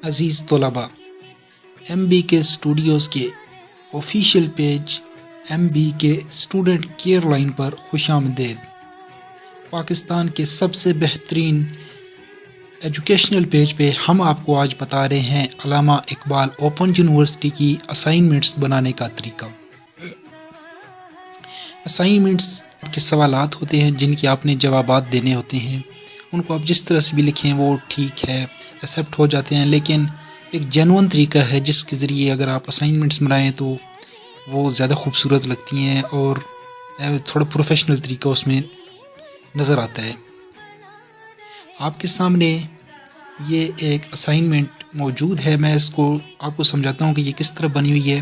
عزیز طلباء، M B کے studios کے آفیشیل پیج ایم بی کے اسٹوڈنٹ کیئر لائن پر خوش آمدید۔ پاکستان کے سب سے بہترین ایجوکیشنل پیج پہ ہم آپ کو آج بتا رہے ہیں علامہ اقبال اوپن یونیورسٹی کی اسائنمنٹس بنانے کا طریقہ۔ اسائنمنٹس کے سوالات ہوتے ہیں جن کے آپ نے جوابات دینے ہوتے ہیں، ان کو آپ جس طرح سے بھی لکھیں وہ ٹھیک ہے، ایکسیپٹ ہو جاتے ہیں، لیکن ایک جینون طریقہ ہے جس کے ذریعے اگر آپ اسائنمنٹس بنائیں تو وہ زیادہ خوبصورت لگتی ہیں اور تھوڑا پروفیشنل طریقہ اس میں نظر آتا ہے۔ آپ کے سامنے یہ ایک اسائنمنٹ موجود ہے، میں اس کو آپ کو سمجھاتا ہوں کہ یہ کس طرح بنی ہوئی ہے،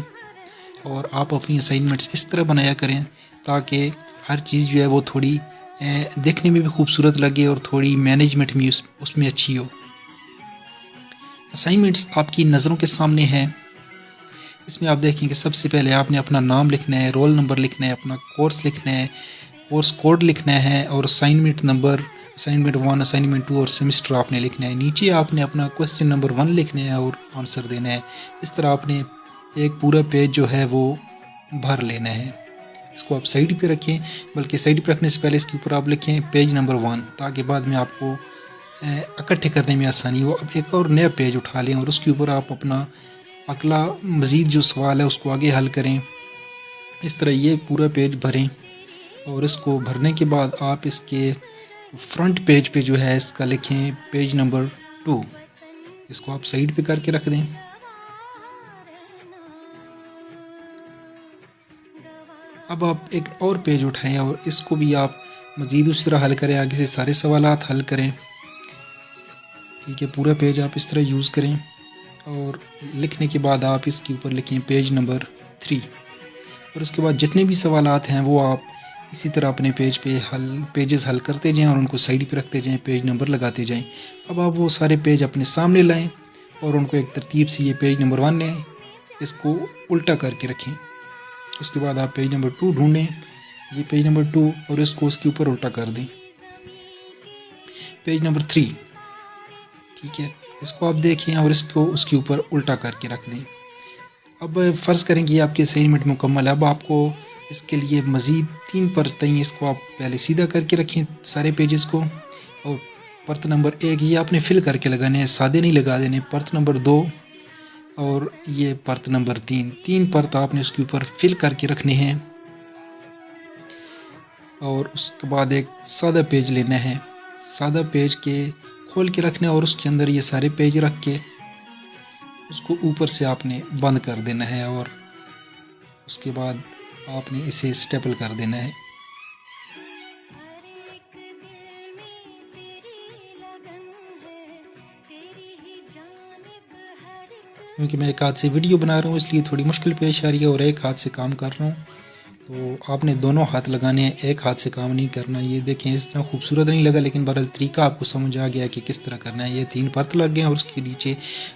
اور آپ اپنی اسائنمنٹس اس طرح بنایا کریں تاکہ ہر چیز جو ہے وہ تھوڑی دیکھنے میں بھی خوبصورت لگے اور تھوڑی مینجمنٹ بھی اس میں اچھی ہو۔ اسائنمنٹس آپ کی نظروں کے سامنے ہیں۔ اس میں آپ دیکھیں کہ سب سے پہلے آپ نے اپنا نام لکھنا ہے، رول نمبر لکھنا ہے، اپنا کورس لکھنا ہے، کورس کوڈ لکھنا ہے، اور اسائنمنٹ نمبر، اسائنمنٹ 1، اسائنمنٹ 2 اور سیمسٹر آپ نے لکھنا ہے۔ نیچے آپ نے اپنا کوسچن نمبر 1 لکھنا ہے اور آنسر دینا ہے۔ اس طرح آپ نے ایک پورا پیج جو ہے وہ بھر لینا ہے۔ اس کو آپ سائڈ پہ رکھیں، بلکہ سائڈ پہ رکھنے سے پہلے اس کے اوپر آپ لکھیں پیج نمبر 1 تاکہ بعد میں آپ کو اکٹھے کرنے میں آسانی ہو۔ اب ایک اور نیا پیج اٹھا لیں اور اس کے اوپر آپ اپنا اگلا مزید جو سوال ہے اس کو آگے حل کریں۔ اس طرح یہ پورا پیج بھریں، اور اس کو بھرنے کے بعد آپ اس کے فرنٹ پیج پہ جو ہے اس کا لکھیں پیج نمبر 2۔ اس کو آپ سائڈ پہ کر کے رکھ دیں۔ اب آپ ایک اور پیج اٹھائیں اور اس کو بھی آپ مزید اس طرح حل کریں، آگے سے سارے سوالات حل کریں۔ ٹھیک ہے، پورا پیج آپ اس طرح یوز کریں، اور لکھنے کے بعد آپ اس کے اوپر لکھیں پیج نمبر 3، اور اس کے بعد جتنے بھی سوالات ہیں وہ آپ اسی طرح اپنے پیج پہ پیجز حل کرتے جائیں اور ان کو سائڈ پہ رکھتے جائیں، پیج نمبر لگاتے جائیں۔ اب آپ وہ سارے پیج اپنے سامنے لائیں اور ان کو ایک ترتیب سے، یہ پیج نمبر 1 ہے، اس کو الٹا کر کے رکھیں۔ اس کے بعد آپ پیج نمبر 2 ڈھونڈیں، یہ پیج نمبر 2، اور اس کو اس کے اوپر الٹا کر دیں۔ پیج نمبر 3، ٹھیک ہے، اس کو آپ دیکھیں اور اس کو اس کے اوپر الٹا کر کے رکھ دیں۔ اب فرض کریں کہ آپ کی اسائنمنٹ مکمل ہے۔ اب آپ کو اس کے لیے مزید 3 پرتیں، اس کو آپ پہلے سیدھا کر کے رکھیں سارے پیجز کو، اور پرت نمبر 1 یہ آپ نے فل کر کے لگانے ہیں، سادے نہیں لگا دینے۔ پرت نمبر 2 اور یہ پرت نمبر 3 پرت آپ نے اس کے اوپر فل کر کے رکھنے ہیں، اور اس کے بعد ایک سادہ پیج لینا ہے، سادہ پیج کے کھول کے رکھنا ہے، اور اس کے اندر یہ سارے پیج رکھ کے اس کو اوپر سے آپ نے بند کر دینا ہے، اور اس کے بعد آپ نے اسے اسٹیپل کر دینا ہے۔ کیونکہ میں ایک ہاتھ سے ویڈیو بنا رہا ہوں اس لیے تھوڑی مشکل پیش آ رہی ہے، اور ایک ہاتھ سے کام کر رہا ہوں، تو آپ نے دونوں ہاتھ لگانے ہیں، ایک ہاتھ سے کام نہیں کرنا۔ یہ دیکھیں اس طرح خوبصورت نہیں لگا، لیکن بہرحال طریقہ آپ کو سمجھ آ گیا کہ کس طرح کرنا ہے۔ یہ 3 پرت لگ گئے ہیں، اور اس کے نیچے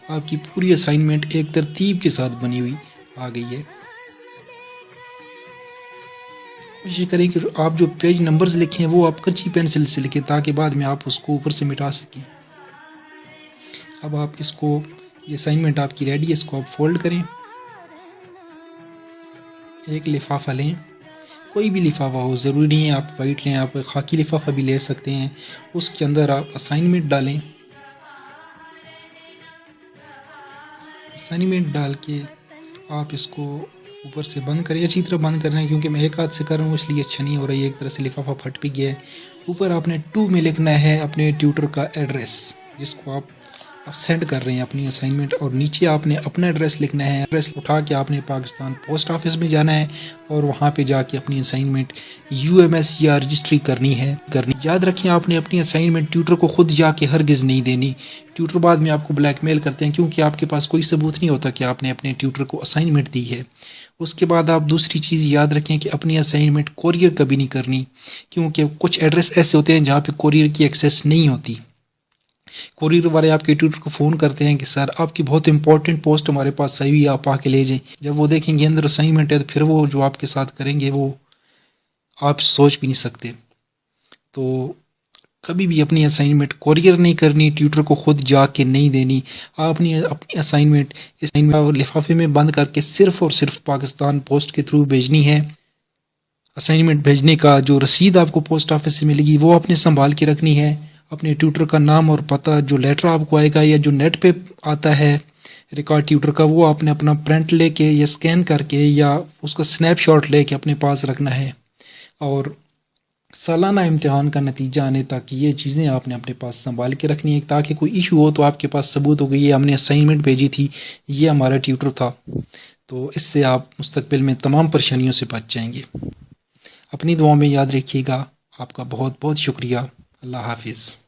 آپ کی پوری اسائنمنٹ ایک ترتیب کے ساتھ بنی ہوئی آ گئی ہے۔ کوشش کریں کہ آپ جو پیج نمبرز لکھیں وہ آپ کچی پینسل سے لکھیں تاکہ بعد میں آپ اس کو اوپر سے مٹا سکیں۔ اب آپ اس کو، یہ اسائنمنٹ آپ کی ریڈی ہے، اس کو آپ فولڈ کریں۔ ایک لفافہ لیں، کوئی بھی لفافہ ہو، ضروری نہیں ہے آپ وائٹ لیں، آپ خاکی لفافہ بھی لے سکتے ہیں۔ اس کے اندر آپ اسائنمنٹ ڈالیں، اسائنمنٹ ڈال کے آپ اس کو اوپر سے بند کریں، اچھی طرح بند کرنا ہے، کیونکہ میں ایک ہاتھ سے کر رہا ہوں اس لیے اچھا نہیں ہو رہا ہے، ایک طرح سے لفافہ پھٹ بھی گیا ہے۔ اوپر آپ نے 2 میں لکھنا ہے اپنے ٹیوٹر کا ایڈریس، جس کو آپ سینڈ کر رہے ہیں اپنی اسائنمنٹ، اور نیچے آپ نے اپنا ایڈریس لکھنا ہے۔ ایڈریس اٹھا کے آپ نے پاکستان پوسٹ آفس میں جانا ہے، اور وہاں پہ جا کے اپنی اسائنمنٹ UMS یا رجسٹری کرنی ہے۔ یاد رکھیں آپ نے اپنی اسائنمنٹ ٹیوٹر کو خود جا کے ہرگز نہیں دینی۔ ٹیوٹر بعد میں آپ کو بلیک میل کرتے ہیں کیونکہ آپ کے پاس کوئی ثبوت نہیں ہوتا کہ آپ نے اپنے ٹیوٹر کو اسائنمنٹ دی ہے۔ اس کے بعد آپ دوسری چیز یاد رکھیں کہ اپنی اسائنمنٹ کوریئر کبھی نہیں کرنی، کیونکہ کچھ ایڈریس ایسے ہوتے ہیں جہاں پہ کوریئر کی ایکسیس نہیں ہوتی۔ کوریئر والے آپ کے ٹیوٹر کو فون کرتے ہیں کہ سر آپ کی بہت امپورٹنٹ پوسٹ ہمارے پاس آئی ہوئی ہے، آپ آ کے لے جائیں۔ جب وہ دیکھیں گے اندر اسائنمنٹ ہے تو پھر وہ جو آپ کے ساتھ کریں گے وہ آپ سوچ بھی نہیں سکتے۔ تو کبھی بھی اپنی اسائنمنٹ کوریئر نہیں کرنی، ٹیوٹر کو خود جا کے نہیں دینی. آپ اپنی اسائنمنٹ لفافے میں بند کر کے صرف اور صرف پاکستان پوسٹ کے تھرو بھیجنی ہے. اسائنمنٹ بھیجنے کا جو رسید آپ کو پوسٹ آفس سے ملے گی وہ آپ نے سنبھال کے رکھنی ہے. اپنے ٹیوٹر کا نام اور پتہ، جو لیٹر آپ کو آئے گا یا جو نیٹ پہ آتا ہے ریکارڈ ٹیوٹر کا، وہ آپ نے اپنا پرنٹ لے کے یا اسکین کر کے یا اس کا سنیپ شاٹ لے کے اپنے پاس رکھنا ہے. اور سالانہ امتحان کا نتیجہ آنے تک یہ چیزیں آپ نے اپنے پاس سنبھال کے رکھنی ہے، تاکہ کوئی ایشو ہو تو آپ کے پاس ثبوت ہو کہ یہ ہم نے اسائنمنٹ بھیجی تھی، یہ ہمارا ٹیوٹر تھا. تو اس سے آپ مستقبل میں تمام پریشانیوں سے بچ جائیں گے. اپنی دعاؤں میں یاد رکھیے گا. آپ کا بہت بہت شکریہ. اللہ حافظ.